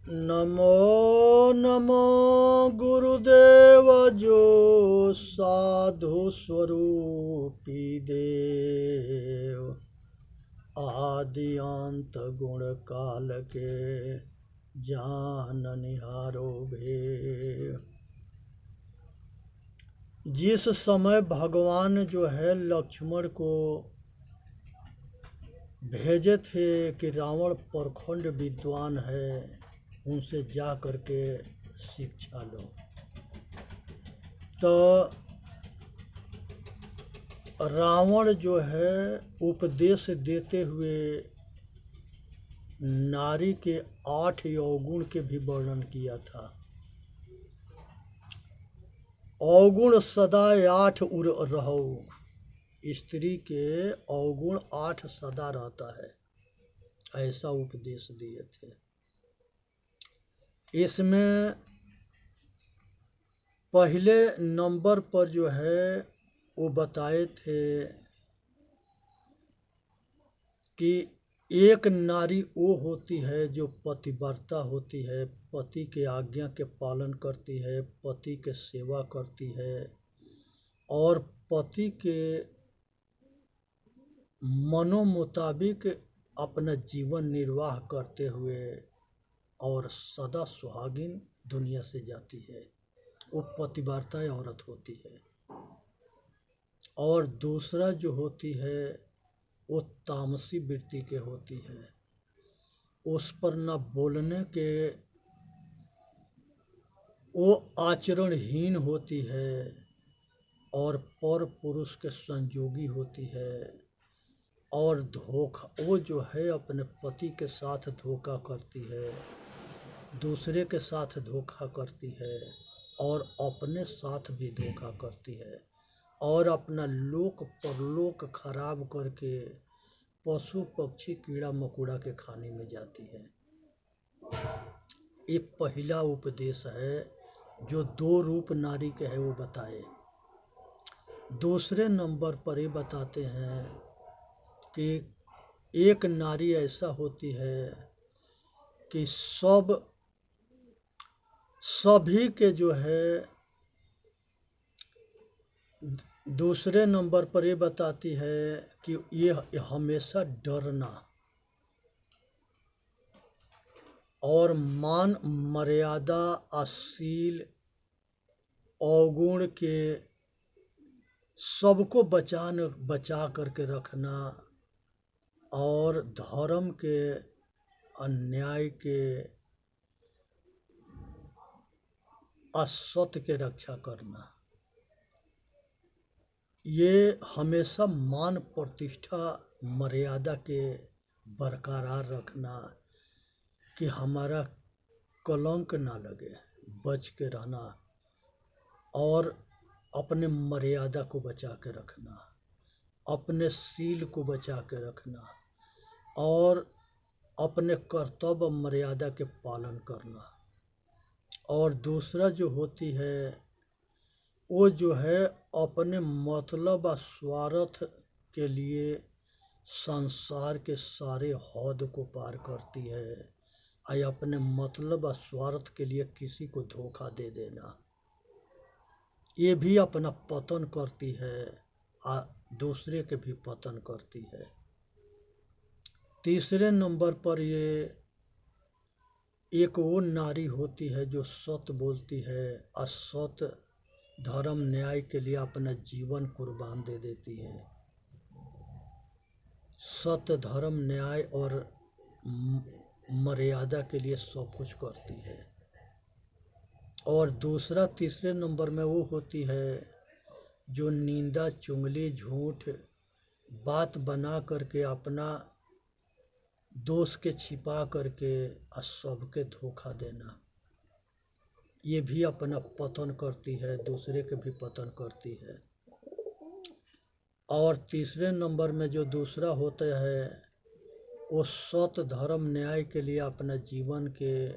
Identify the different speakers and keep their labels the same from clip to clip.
Speaker 1: नमो नमो गुरुदेव जो साधु स्वरूपी देव आदि अंत गुण काल के जाननिहारो भेव। जिस समय भगवान जो है लक्ष्मण को भेजे थे कि रावण प्रखंड विद्वान है, उनसे जा करके शिक्षा लो, तो रावण जो है उपदेश देते हुए नारी के 8 अवगुण के भी वर्णन किया था। अवगुण सदा 8 उर रहो, स्त्री के अवगुण 8 सदा रहता है, ऐसा उपदेश दिए थे। इसमें पहले नंबर पर जो है वो बताए थे कि एक नारी वो होती है जो पतिव्रता होती है, पति के आज्ञा के पालन करती है, पति के सेवा करती है और पति के मनोमुताबिक अपना जीवन निर्वाह करते हुए और सदा सुहागिन दुनिया से जाती है, वो पतिव्रता औरत होती है। और दूसरा जो होती है वो तामसी वृत्ति के होती है, उस पर न बोलने के, वो आचरणहीन होती है और पर पुरुष के संयोगी होती है और धोखा, वो जो है अपने पति के साथ धोखा करती है, दूसरे के साथ धोखा करती है और अपने साथ भी धोखा करती है और अपना लोक परलोक खराब करके पशु पक्षी कीड़ा मकोड़ा के खाने में जाती है। ये पहला उपदेश है जो 2 रूप नारी के है वो बताए। दूसरे नंबर पर ये बताते हैं कि एक नारी ऐसा होती है कि सभी के जो है, दूसरे नंबर पर ये बताती है कि ये हमेशा डरना और मान मर्यादा अशील अवगुण के सबको बचा करके रखना और धर्म के अन्याय के असत्य के रक्षा करना, ये हमेशा मान प्रतिष्ठा मर्यादा के बरकरार रखना कि हमारा कलंक ना लगे, बच के रहना और अपने मर्यादा को बचा के रखना, अपने सील को बचा के रखना और अपने कर्तव्य मर्यादा के पालन करना। और दूसरा जो होती है वो जो है अपने मतलब व स्वार्थ के लिए संसार के सारे हद को पार करती है, और अपने मतलब व स्वार्थ के लिए किसी को धोखा दे देना, ये भी अपना पतन करती है और दूसरे के भी पतन करती है। तीसरे नंबर पर ये एक वो नारी होती है जो सत्य बोलती है, असत्य धर्म न्याय के लिए अपना जीवन कुर्बान दे देती है, सत्य धर्म न्याय और मर्यादा के लिए सब कुछ करती है। और दूसरा तीसरे नंबर में वो होती है जो निंदा चुगली झूठ बात बना करके अपना दोष के छिपा करके सबके धोखा देना, ये भी अपना पतन करती है, दूसरे के भी पतन करती है। और तीसरे नंबर में जो दूसरा होता है वो सत्य धर्म न्याय के लिए अपना जीवन के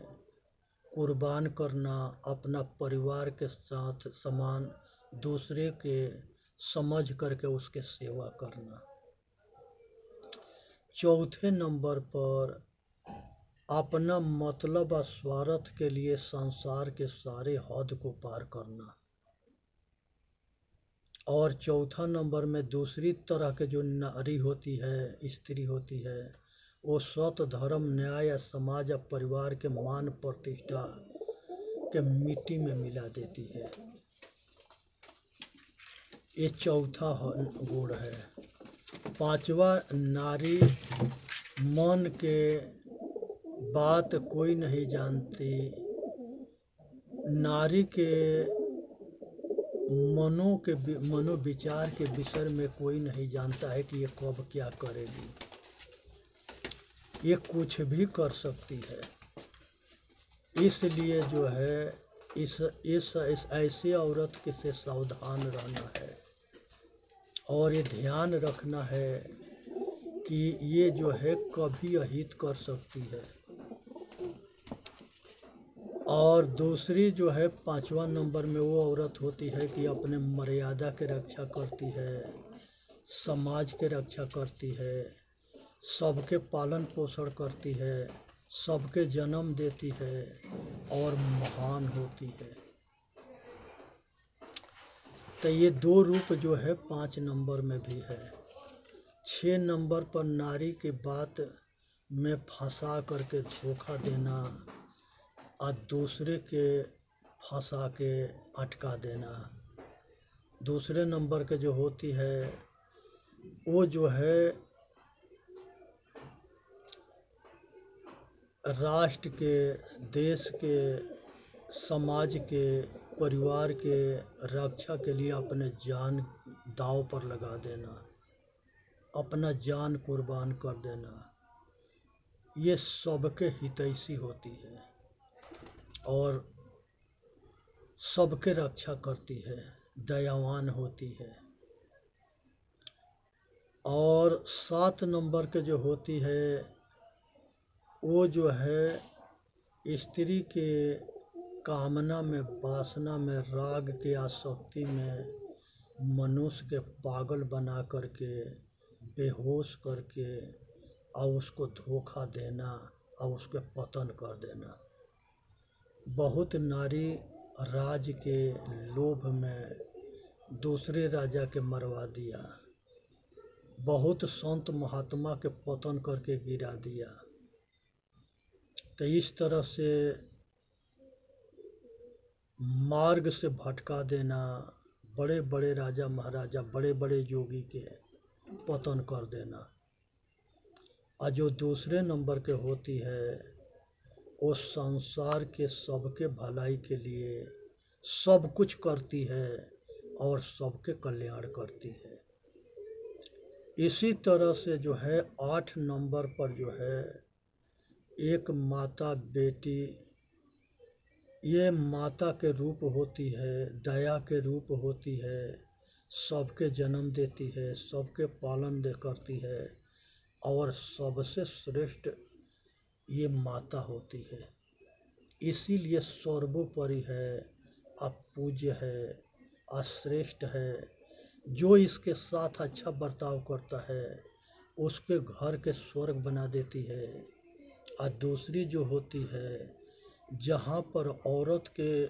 Speaker 1: कुर्बान करना, अपना परिवार के साथ समान दूसरे के समझ करके उसके सेवा करना। चौथे नंबर पर अपना मतलब और स्वार्थ के लिए संसार के सारे हद को पार करना। और चौथा नंबर में दूसरी तरह के जो नारी होती है, स्त्री होती है, वो सत, धर्म, न्याय, समाज और परिवार के मान प्रतिष्ठा के मिट्टी में मिला देती है। ये चौथा गुण है। पांचवा, नारी मन के बात कोई नहीं जानती। नारी के मनोविचार के विषय में कोई नहीं जानता है कि ये कब क्या करेगी। ये कुछ भी कर सकती है। इसलिए जो है इस ऐसी औरत के से सावधान रहना है और ये ध्यान रखना है कि ये जो है कभी अहित कर सकती है। और दूसरी जो है 5वां नंबर में वो औरत होती है कि अपने मर्यादा के रक्षा करती है, समाज के रक्षा करती है, सबके पालन पोषण करती है, सबके जन्म देती है और महान होती है। तो ये 2 रूप जो है 5 नंबर में भी है। 6 नंबर पर नारी की बात में फंसा करके धोखा देना और दूसरे के फंसा के अटका देना। दूसरे नंबर के जो होती है वो जो है राष्ट्र के, देश के, समाज के, परिवार के रक्षा के लिए अपने जान दांव पर लगा देना, अपना जान कुर्बान कर देना, ये सबके हितैषी होती है और सबके रक्षा करती है, दयावान होती है। और 7 नंबर के जो होती है वो जो है स्त्री के कामना में, वासना में, राग के आसक्ति में मनुष्य के पागल बना करके, बेहोश करके और उसको धोखा देना और उसके पतन कर देना। बहुत नारी राज के लोभ में दूसरे राजा के मरवा दिया, बहुत संत महात्मा के पतन करके गिरा दिया। तो इस तरह से मार्ग से भटका देना, बड़े बड़े राजा महाराजा, बड़े बड़े योगी के पतन कर देना। और जो दूसरे नंबर के होती है वो संसार के सबके भलाई के लिए सब कुछ करती है और सबके कल्याण करती है। इसी तरह से जो है 8 नंबर पर जो है एक माता बेटी, ये माता के रूप होती है, दया के रूप होती है, सबके जन्म देती है, सबके पालन दे करती है और सबसे श्रेष्ठ ये माता होती है। इसीलिए सर्वोपरि है, अपूज्य है, अश्रेष्ठ है। जो इसके साथ अच्छा बर्ताव करता है उसके घर के स्वर्ग बना देती है। और दूसरी जो होती है, जहाँ पर औरत के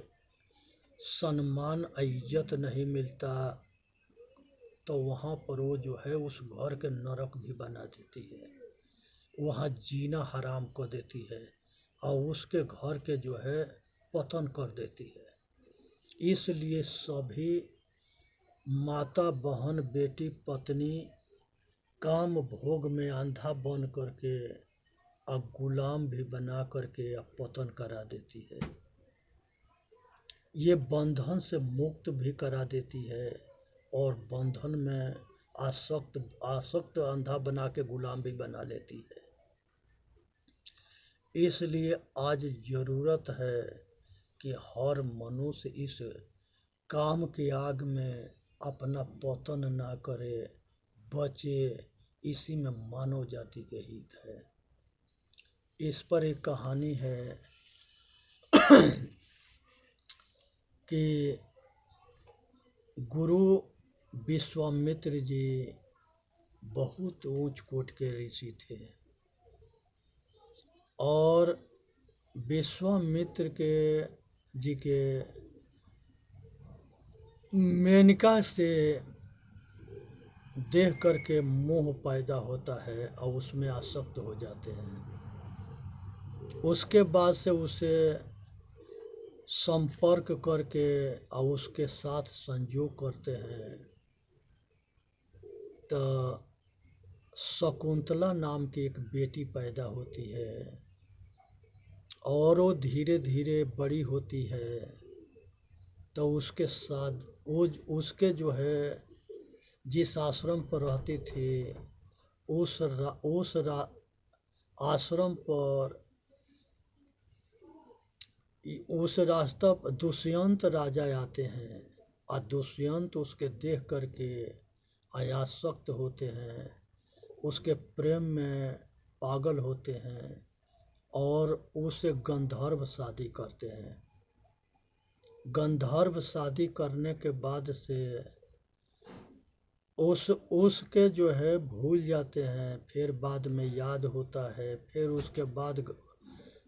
Speaker 1: सम्मान इज्जत नहीं मिलता तो वहाँ पर वो जो है उस घर के नरक भी बना देती है, वहाँ जीना हराम कर देती है और उसके घर के जो है पतन कर देती है। इसलिए सभी माता, बहन, बेटी, पत्नी काम भोग में अंधा बन करके और गुलाम भी बना करके अब पतन करा देती है। ये बंधन से मुक्त भी करा देती है और बंधन में आसक्त अंधा बना के गुलाम भी बना लेती है। इसलिए आज ज़रूरत है कि हर मनुष्य इस काम की आग में अपना पतन ना करे, बचे। इसी में मानव जाति के हित है। इस पर एक कहानी है कि गुरु विश्वामित्र जी बहुत ऊंच कोट के ऋषि थे और विश्वामित्र के जी के मेनका से देख करके मोह पैदा होता है और उसमें आसक्त हो जाते हैं। उसके बाद से उसे संपर्क करके और उसके साथ संयोग करते हैं तो शकुंतला नाम की एक बेटी पैदा होती है और वो धीरे धीरे बड़ी होती है तो उसके साथ वो उसके जो है जिस आश्रम पर रहती थी उस आश्रम पर उस रास्ता पर दुष्यंत राजा आते हैं और दुष्यंत उसके देख करके आयासक्त होते हैं, उसके प्रेम में पागल होते हैं और उससे गंधर्व शादी करते हैं। गंधर्व शादी करने के बाद से उसके जो है भूल जाते हैं, फिर बाद में याद होता है, फिर उसके बाद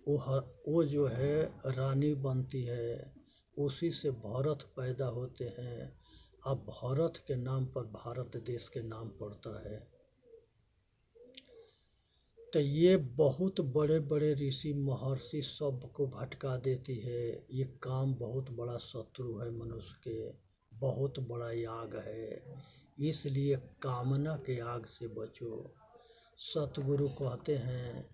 Speaker 1: वो जो है रानी बनती है, उसी से भरत पैदा होते हैं। अब भरत के नाम पर भारत देश के नाम पड़ता है। तो ये बहुत बड़े बड़े ऋषि महर्षि सबको भटका देती है। ये काम बहुत बड़ा शत्रु है मनुष्य के, बहुत बड़ा याग है, इसलिए कामना के आग से बचो। सतगुरु कहते हैं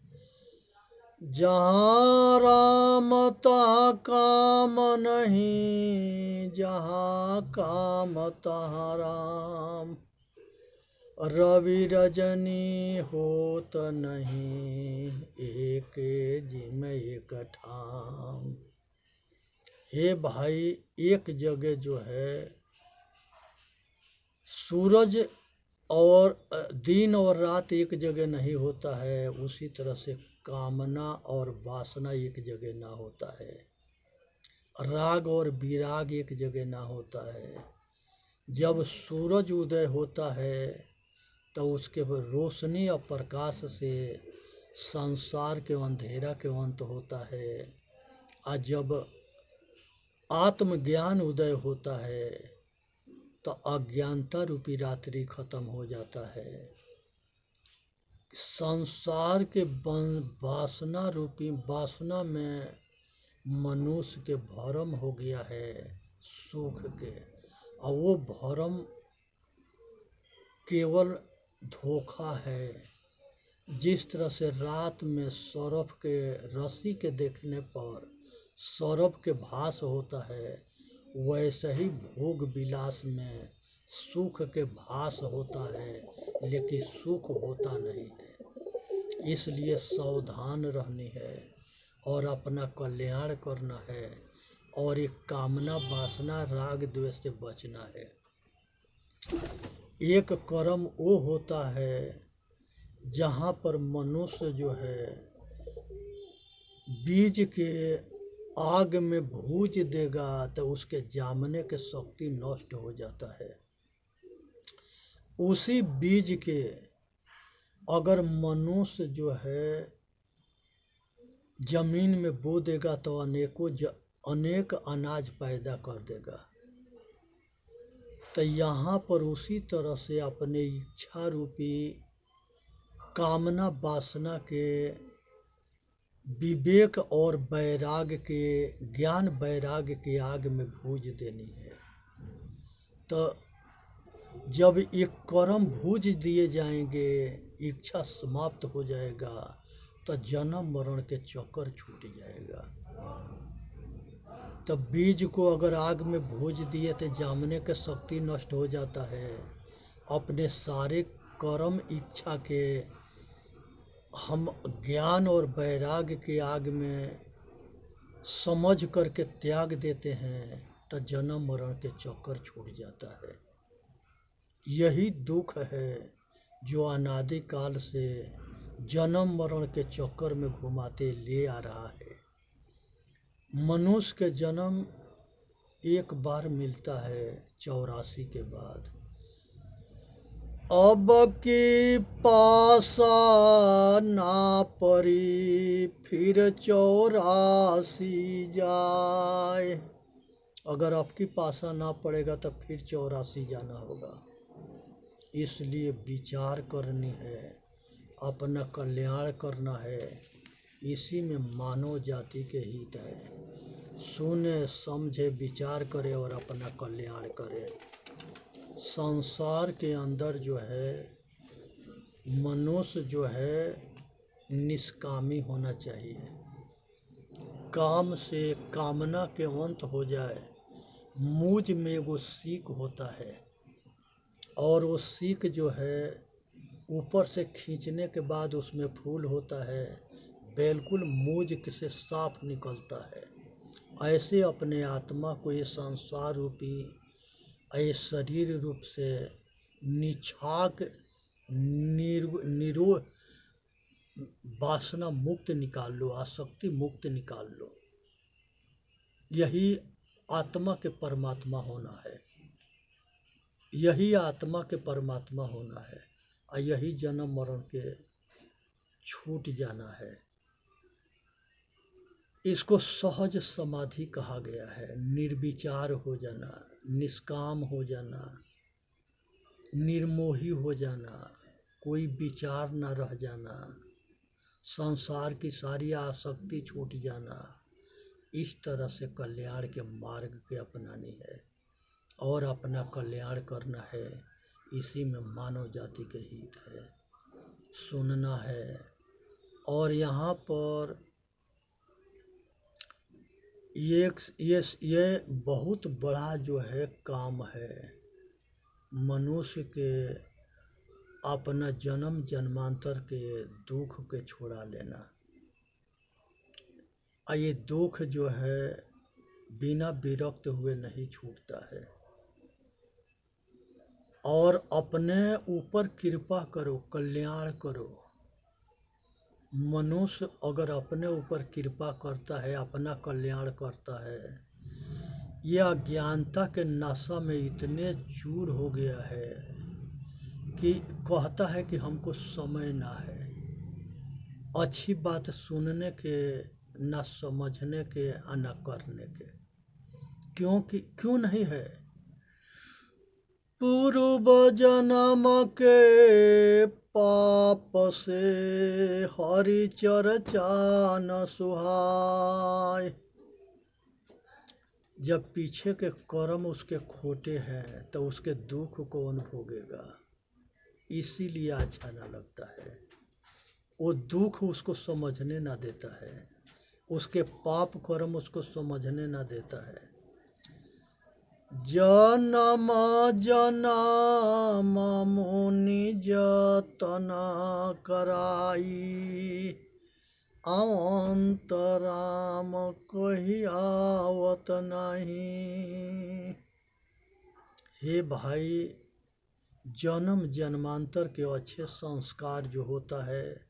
Speaker 1: जहाँ राम तहाँ काम नहीं, जहाँ काम तहाँ राम, रवि रजनी होत नहीं, एक जिम एक ठाम। हे भाई, एक जगह जो है सूरज और दिन और रात एक जगह नहीं होता है, उसी तरह से कामना और वासना एक जगह ना होता है, राग और विराग एक जगह ना होता है। जब सूरज उदय होता है तो उसके रोशनी और प्रकाश से संसार के अंधेरा के अंत होता है, और जब आत्मज्ञान उदय होता है तो अज्ञानता रूपी रात्रि खत्म हो जाता है। संसार के वासना रूपी वासना में मनुष्य के भरम हो गया है सुख के, और वो भरम केवल धोखा है। जिस तरह से रात में सौरभ के रस्सी के देखने पर सौरभ के भास होता है, वैसे ही भोग विलास में सुख के भास होता है, लेकिन सुख होता नहीं है। इसलिए सावधान रहनी है और अपना कल्याण करना है, और एक कामना वासना राग द्वेष से बचना है। एक कर्म वो होता है जहाँ पर मनुष्य जो है बीज के आग में भूज देगा तो उसके जामने के शक्ति नष्ट हो जाता है। उसी बीज के अगर मनुष्य जो है जमीन में बो देगा तो अनेक अनाज पैदा कर देगा। तो यहाँ पर उसी तरह से अपने इच्छा रूपी कामना वासना के विवेक और वैराग के ज्ञान वैराग के आग में भूज देनी है। तो जब एक कर्म भूज दिए जाएंगे, इच्छा समाप्त हो जाएगा, तो जन्म मरण के चक्कर छूट जाएगा। तब बीज को अगर आग में भूज दिए तो जामने के शक्ति नष्ट हो जाता है। अपने सारे कर्म इच्छा के हम ज्ञान और वैराग के आग में समझ करके त्याग देते हैं तो जन्म मरण के चक्कर छूट जाता है। यही दुख है जो अनादि काल से जन्म मरण के चक्कर में घुमाते ले आ रहा है। मनुष्य के जन्म एक बार मिलता है 84 के बाद, अब की पासा ना परी फिर 84 जाए। अगर आपकी पासा ना पड़ेगा तो फिर 84 जाना होगा। इसलिए विचार करनी है, अपना कल्याण करना है। इसी में मानव जाति के हित है। सुने समझे विचार करे और अपना कल्याण करे। संसार के अंदर जो है मनुष्य जो है निष्कामी होना चाहिए। काम से कामना के अंत हो जाए। मुझ में वो सीख होता है और वो सीख जो है ऊपर से खींचने के बाद उसमें फूल होता है, बिल्कुल मुझ से साफ निकलता है। ऐसे अपने आत्मा को ये संसार रूपी ये शरीर रूप से निछाक निरो वासना मुक्त निकाल लो, आसक्ति मुक्त निकाल लो। यही आत्मा के परमात्मा होना है। यही आत्मा के परमात्मा होना है और यही जन्म मरण के छूट जाना है। इसको सहज समाधि कहा गया है। निर्विचार हो जाना, निष्काम हो जाना, निर्मोही हो जाना, कोई विचार न रह जाना, संसार की सारी आसक्ति छूट जाना। इस तरह से कल्याण के मार्ग के अपनानी है और अपना कल्याण करना है। इसी में मानव जाति के हित है। सुनना है। और यहाँ पर ये बहुत बड़ा जो है काम है मनुष्य के अपना जन्म जन्मांतर के दुख के छुड़ा लेना। और ये दुख जो है बिना विरक्त हुए नहीं छूटता है। और अपने ऊपर कृपा करो, कल्याण करो। मनुष्य अगर अपने ऊपर कृपा करता है, अपना कल्याण करता है, यह अज्ञानता के नशा में इतने चूर हो गया है कि कहता है कि हमको समय ना है। अच्छी बात सुनने के, न समझने के, न करने के। क्यों नहीं है? पूर्व जन्म के पाप से हरि चर्चा न सुहाय। जब पीछे के कर्म उसके खोटे हैं तो उसके दुख कौन भोगेगा? इसीलिए अच्छा ना लगता है। वो दुख उसको समझने ना देता है, उसके पाप कर्म उसको समझने ना देता है। जन्म जन्म मुनि जतना कराई, अंतराम कही आवत नहीं। हे भाई, जन्म जन्मांतर के अच्छे संस्कार जो होता है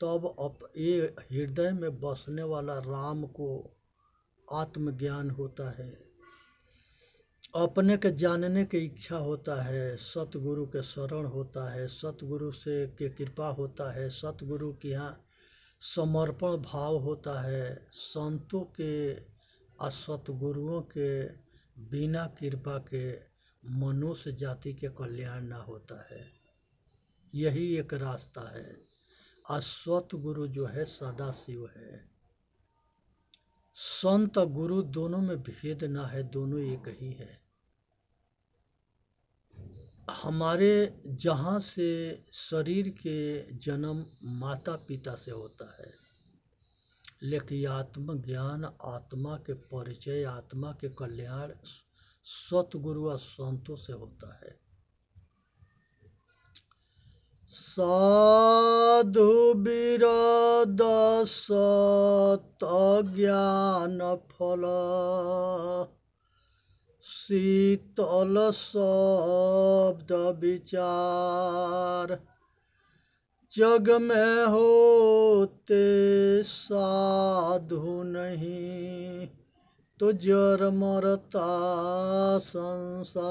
Speaker 1: तब ये हृदय में बसने वाला राम को आत्मज्ञान होता है, अपने के जानने की इच्छा होता है, सतगुरु के शरण होता है, सतगुरु से के कृपा होता है, सतगुरु के यहाँ समर्पण भाव होता है। संतों के और सतगुरुओं के बिना कृपा के मनुष्य जाति के कल्याण ना होता है। यही एक रास्ता है। और सतगुरु जो है सदा शिव है। संत गुरु दोनों में भेद ना है, दोनों एक ही है। हमारे जहाँ से शरीर के जन्म माता पिता से होता है, लेकिन आत्मज्ञान, आत्मा के परिचय, आत्मा के कल्याण सतगुरु और संतों से होता है। साधु विरद सत ज्ञान फल, शीतल शब्द विचार, जग में होते साधु नहीं, तो जर मरता संसार।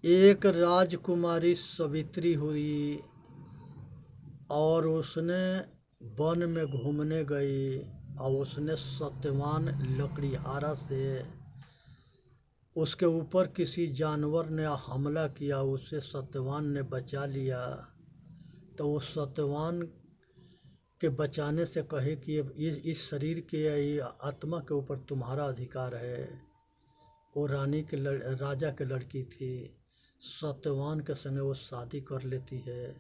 Speaker 1: एक राजकुमारी सवित्री हुई और उसने वन में घूमने गई और उसने सत्यवान लकड़ीहारा से उसके ऊपर किसी जानवर ने हमला किया, उससे सत्यवान ने बचा लिया। तो उस सत्यवान के बचाने से कहे कि इस शरीर के आत्मा के ऊपर तुम्हारा अधिकार है। वो राजा के लड़की थी। सत्यवान के संग वो शादी कर लेती है।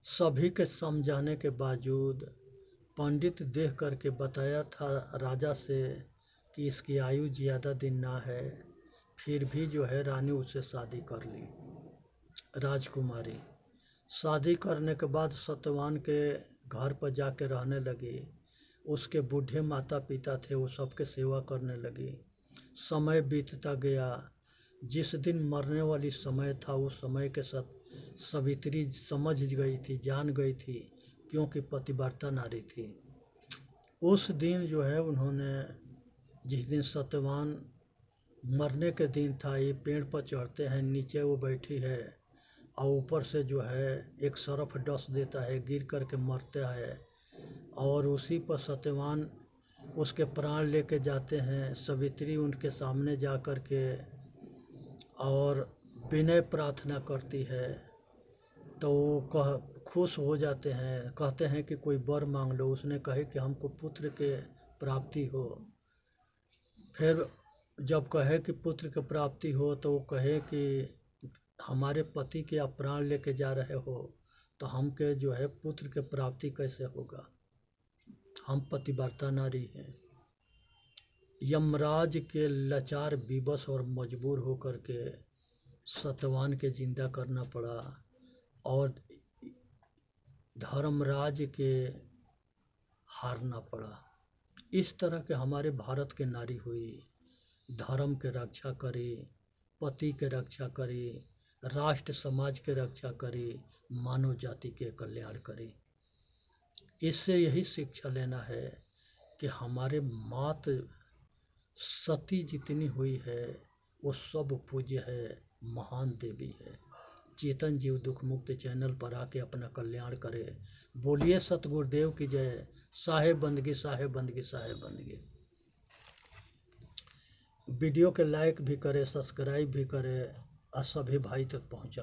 Speaker 1: सभी के समझाने के बावजूद पंडित देख करके बताया था राजा से कि इसकी आयु ज़्यादा दिन ना है, फिर भी जो है रानी उससे शादी कर ली। राजकुमारी शादी करने के बाद सत्यवान के घर पर जाके रहने लगी। उसके बूढ़े माता पिता थे, वो सबके सेवा करने लगी। समय बीतता गया। जिस दिन मरने वाली समय था उस समय के साथ सवित्री समझ गई थी, जान गई थी, क्योंकि पतिव्रता नारी थी। उस दिन जो है उन्होंने, जिस दिन सत्यवान मरने के दिन था, ये पेड़ पर चढ़ते हैं, नीचे वो बैठी है और ऊपर से जो है एक सरफ डस देता है, गिर करके मरता है। और उसी पर सत्यवान उसके प्राण लेके जाते हैं। सवित्री उनके सामने जा कर के और विनय प्रार्थना करती है, तो वो खुश हो जाते हैं, कहते हैं कि कोई वर मांग लो। उसने कहे कि हमको पुत्र के प्राप्ति हो। फिर जब कहे कि पुत्र की प्राप्ति हो तो वो कहे कि हमारे पति के आप प्राण लेके जा रहे हो, तो हमके जो है पुत्र के प्राप्ति कैसे होगा, हम पतिव्रता नारी हैं। यमराज के लाचार विवश और मजबूर होकर के सत्यवान के जिंदा करना पड़ा और धर्मराज के हारना पड़ा। इस तरह के हमारे भारत के नारी हुई, धर्म के रक्षा करी, पति के रक्षा करी, राष्ट्र समाज के रक्षा करी, मानव जाति के कल्याण करी। इससे यही शिक्षा लेना है कि हमारे मात सती जितनी हुई है वो सब पूज्य है, महान देवी है। चेतन जीव दुख मुक्त चैनल पर आके अपना कल्याण करे। बोलिए सतगुरुदेव की जय। साहेब बंदगी, साहेब बंदगी, साहेब बंदगी। वीडियो के लाइक भी करे, सब्सक्राइब भी करे और सभी भाई तक पहुँचा।